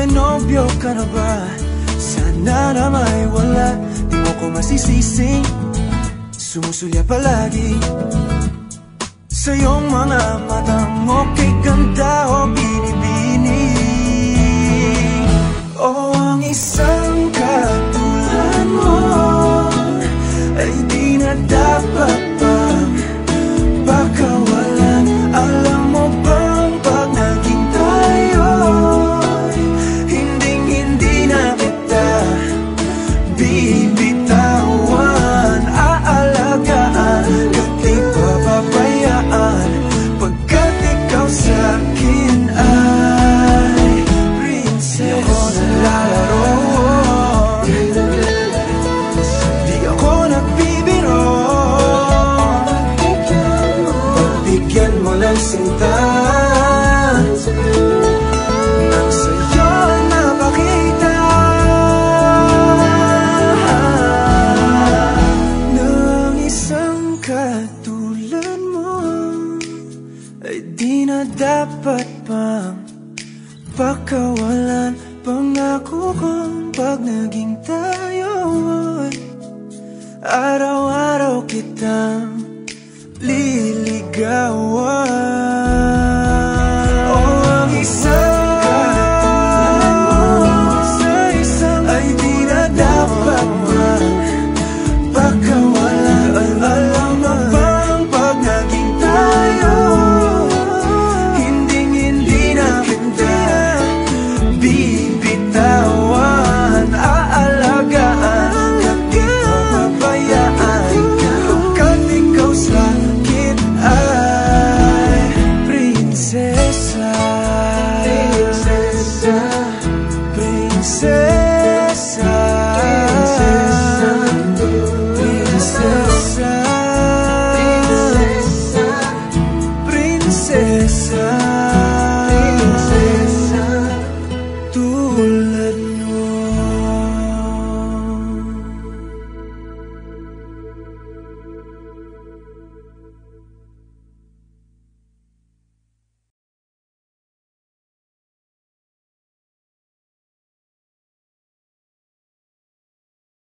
may nobyo ka na ba? Sana na may wala, di mo ko masisisi. Sumusulya palagi sa iyong mga matang okay ganda o binibini. O ang isang katulad mo ay di na dapat pang pakawalan. Alam mo bang pag naging tayo, hinding-hindi na kita bibitawan. Aalagaan at di papabayaan, pagkat ikaw sa'kin ay prinsesa. Di ako naglalaro, di ako nagbibiro. Pagbigyan mo lang sinta nang sa'yo napakita ng isang katulad mo ay di na dapat pang pakawalan. Pangako kong pag naging tayo ay araw-araw kitang liligawan. O ang isang katulad mo ay di na dapat pang pakawalan. Alam mo bang pag naging tayo, hinding-hindi na kita bibitawan. Aalagaan at di papabayaan, pagkat ikaw sa'kin ay prinsesa.